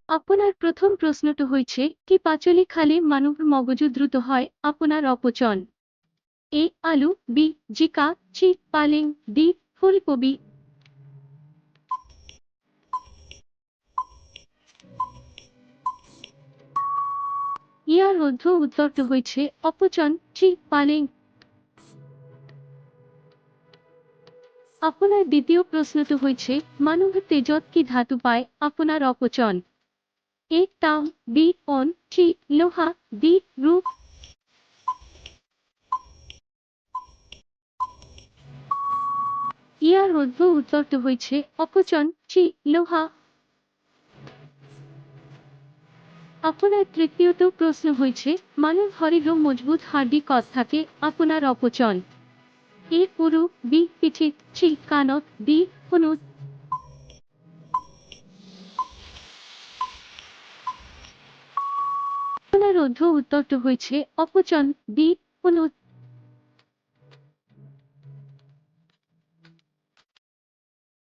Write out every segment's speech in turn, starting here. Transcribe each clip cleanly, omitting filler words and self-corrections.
আপনার প্রথম প্রশ্নটো হয়েছে কি পাচলি খালে মানুষের মগজু দ্রুত হয়? আপনার অপচন। এ আলু, বি জিকা, চি পালেং, ডি ফুলকপি। ইয়ার অর্ধ উত্তরটি হয়েছে অপচন, চি পালেং। আপনার দ্বিতীয় প্রশ্নটি হয়েছে মানুষের তেজত কি ধাতু পায়? আপনার অপচন। এ তাম, বি অন, চি লোহা, ডি রূপ। ইয়ার অর্ধ উত্তরটি হয়েছে অপচন, চি লোহা। আপনার তৃতীয়ত প্রশ্ন হয়েছে মানুষ শরীরও মজবুত হাড্ডি কত থাকে? আপনার অপচন। এ পুরু, বি পিঠে, চি কানত, ডি হনুত। আপনার অর্ধ উত্তরটি হয়েছে অপচন, ডি হনুত।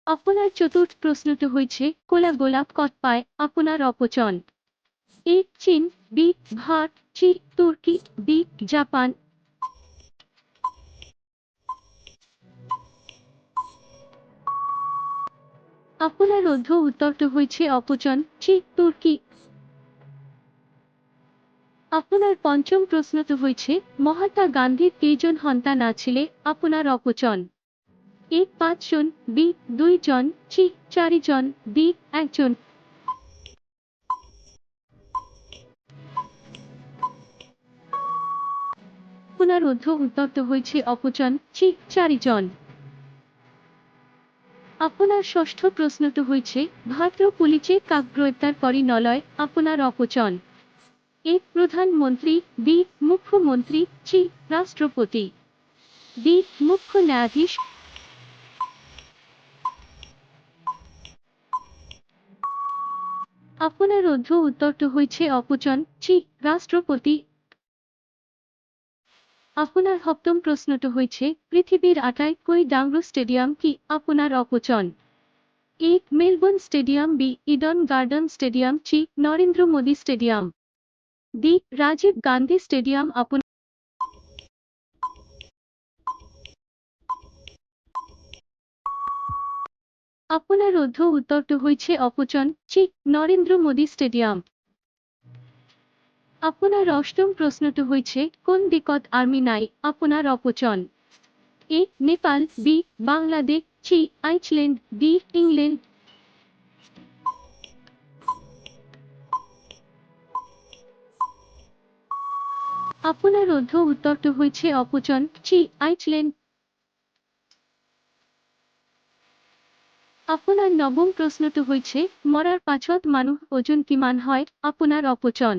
আপনার চতুর্থ প্রশ্নটি হয়েছে কোলা গোলাপ কত পায়? আপনার অপচন। এ চীন, বি ভারত, চি তুর্কি, ডি জাপান। আপনার অর্ধ উত্তরটি হয়েছে অপচন, চি তুর্কি। আপনার পঞ্চম প্রশ্নটি হয়েছে মহাত্মা গান্ধীর কেইজন সন্তান আছিলে? আপনার অপচন। এ ৫ জন, বি ২ জন, চি ৪ জন, ডি ১ জন। আপনার অর্ধ উত্তরটি হয়েছে অপচন, চি ৪ জন। আপনার ষষ্ঠ প্রশ্নটি হয়েছে ভারতীয় পুলিশে কাক গ্রেপ্তার করি নলয়? আপনার অপচন। এ প্রধানমন্ত্রী, বি মুখ্যমন্ত্রী, চি রাষ্ট্রপতি, ডি মুখ্য ন্যায়াধীশ। আপনার অর্ধ উত্তরটি হয়েছে অপচন, চি রাষ্ট্রপতি। আপনার সপ্তম প্রশ্নটি হয়েছে পৃথিবীর আটায় কই ডাংরু স্টেডিয়াম কি? আপনার অপচন। A Melbourne stadium, B Eden Garden stadium, C Narendra Modi stadium, D Rajiv Gandhi stadium. আপনার অর্ধ উত্তরটি হয়েছে অপচন, চি নরেন্দ্র মোদী স্টেডিয়াম। আপনার অষ্টম প্রশ্নটি হয়েছে কোন দিকত আর্মি নাই? আপনার অপচন। এ নেপাল, বি বাংলাদেশ, চি আইসল্যান্ড, ডি ইংল্যান্ড। আপনার অর্ধ উত্তরটি হয়েছে অপচন, চি আইসল্যান্ড। আপনার নবম প্রশ্নটি হয়েছে মরার পাছত মানুষ ওজন কিমান হয়? আপনার অপচন।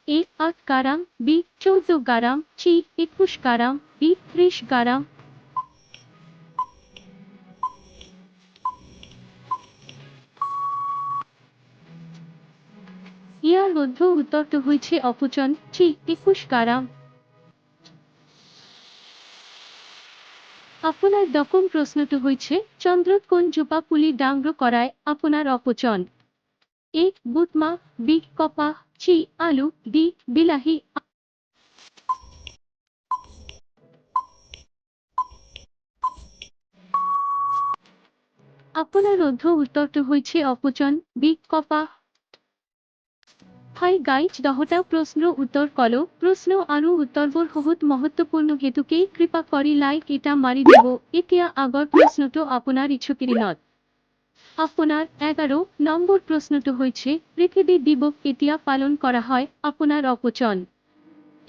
এ ৮ গ্রাম, বি ১৪ গ্রাম, চি ২১ গ্রাম, ডি ৩০ গ্রাম। ইয়ার অর্ধ উত্তরটি হয়েছে অপচন, চি ২১ গ্রাম। আপনার দশম প্রশ্নটি হয়েছে চন্দ্রত কোন জোপা পুলি ডাংগ্র করায়? আপনার অপচন। এ বুটমা, বি কপা, চি আলু, ডি বিলাহি। আপনার অর্ধ উত্তরটি হয়েছে অপচন, বি কপা। হাই গাইজ, 10টা প্রশ্ন উত্তর কলো। প্রশ্ন আৰু উত্তৰবোৰ বহুত মহত্বপূৰ্ণ হেতুকে কৃপা কৰি লাইক এটা মাৰি দিব। এতিয়া আগৰ প্ৰশ্নটো আপোনাৰ ইচ্ছুকিৰিনত। আপনার 11 নম্বর প্রশ্নটি হয়েছে পৃথিবী দিবস কেতিয়া পালন করা হয়? আপনার অপচন।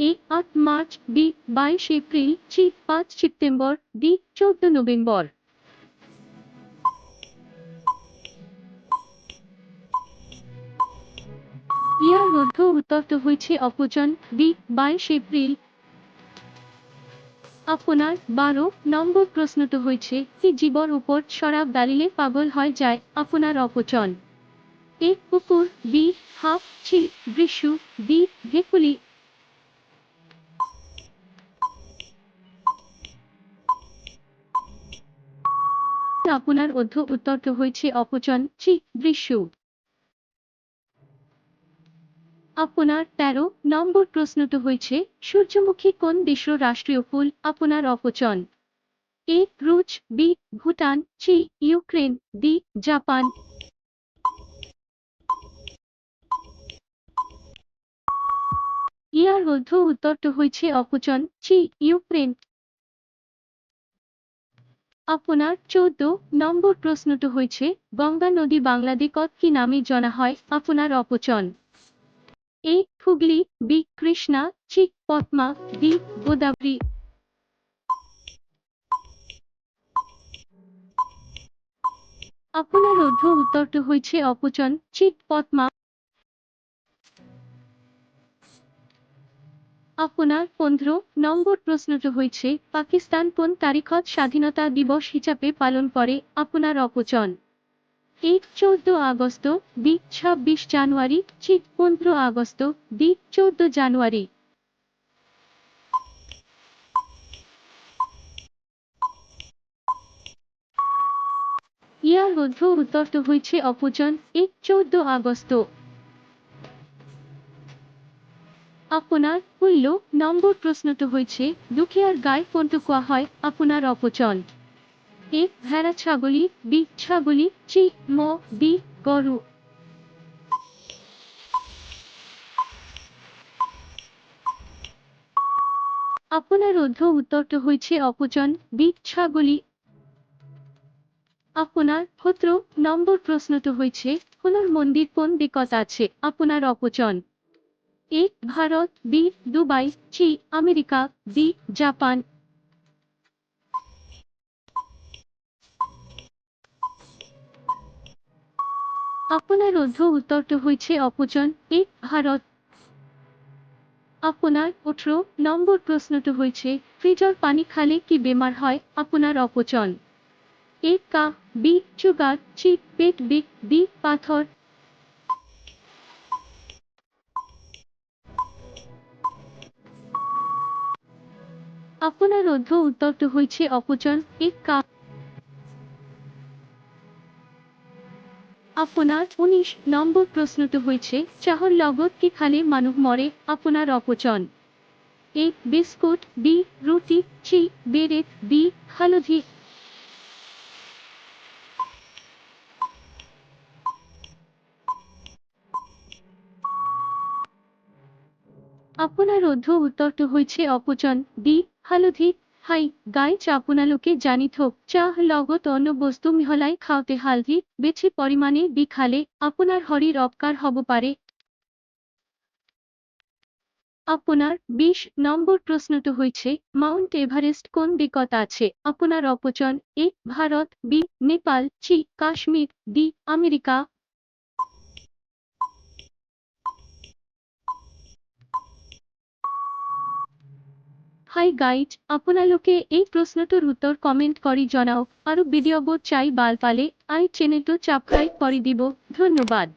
এ ৮ মার্চ, বি 22 এপ্রিল, চি 5 সেপ্টেম্বর, ডি 14 নভেম্বর। ইয়ার অর্ধ উত্তরটি হয়েছে অপচন, বি 22 এপ্রিল। আপনার 12 নম্বর প্রশ্নটি হয়েছে কি জীবর উপর শরাব ডালিলে পাগল হয় যায়? আপনার অপচন। এ কুকুর, বি হাঁস, চি বৃষু, ডি ভেকুলি। আপনার অর্ধ উত্তরটি হয়েছে অপচন, চি বৃষু। আপনার 13 নম্বর প্রশ্নটি হয়েছে সূর্যমুখী কোন দেশের রাষ্ট্রীয় ফুল? আপনার অপশন: এ রুশ, B Bhutan, C Ukraine, D Japan. ইয়ার অর্থ উত্তরটি হয়েছে অপশন সি ইউক্রেন। আপনার 14 নম্বর প্রশ্নটি হয়েছে গঙ্গা নদী বাংলাদেশত কি নামে জানা হয়? আপনার option: A Hooghly, B Krishna, C Padma, D Godavari. আপনার উত্তরটি হয়েছে অপশন সি পদ্মা। আপনার 15 নম্বর প্রশ্নটি হয়েছে পাকিস্তান কোন তারিখত স্বাধীনতা দিবস হিসাবে পালন করে? আপনার অপশন: এ 14 আগস্ট, বি 26 জানুয়ারি, সি 15 আগস্ট, ডি 14 জানুয়ারি। ইয়ার উত্তরটি হয়েছে অপশন এ 14 আগস্ট। আপনার 16 নম্বর প্রশ্নটি হয়েছে দুখিয়ার গায়ে কোনটি কোয়া হয়? আপনার অপশন: এ ভেড়া ছাগলী, বি ছাগলী, সি ডি গরু। আপনার উত্তরটি হয়েছে অপশন বি ছাগলী। আপনার 17 নম্বর প্রশ্নটি হয়েছে হুনুর মন্দির কোন দিকত আছে? আপনার option: A Bharat, B Dubai, C America, D Japan. আপনার উত্তরটি হয়েছে অপশন এ ভারত। আপনার 18 নম্বর প্রশ্নটি হয়েছে ফ্রিজর পানি খালে কি বেমার হয়? আপনার অপশন: এ কাফ, বি সুগার, সি পেট বিষ, ডি পাথর। আপনার উত্তরটি হয়েছে অপশন এ কাফ। আপনার 19 নম্বর প্রশ্নটি হয়েছে চাহর লগত কি খালে মানুষ মরে? আপনার অপশন: এ বিস্কুট, বি রুটি, সি বেরেট, ডি হালধি। আপনার উত্তরটি হয়েছে অপশন ডি হালধি। হাই গাইজ, আপনালোকে জানি থোক চাহ লগত অন্য বস্তু মিহলাই খাওতে হালধি বেছি পরিমাণে দি খালে আপনার শরীর অপকার হব পারে। আপনার 20 নম্বর প্রশ্নটি হয়েছে মাউন্ট এভারেস্ট কোন দিকত আছে? আপনার option: A Bharat, B Nepal, C Kashmir, D America. Hi guys, আপোনালোকে এই প্ৰশ্নটোৰ উত্তৰ কমেণ্ট কৰি জনাওক আৰু ভিডিঅ'বোৰ চাই ভাল পালে আই চেনেলটো সাবস্ক্ৰাইব কৰি দিব। ধন্যবাদ।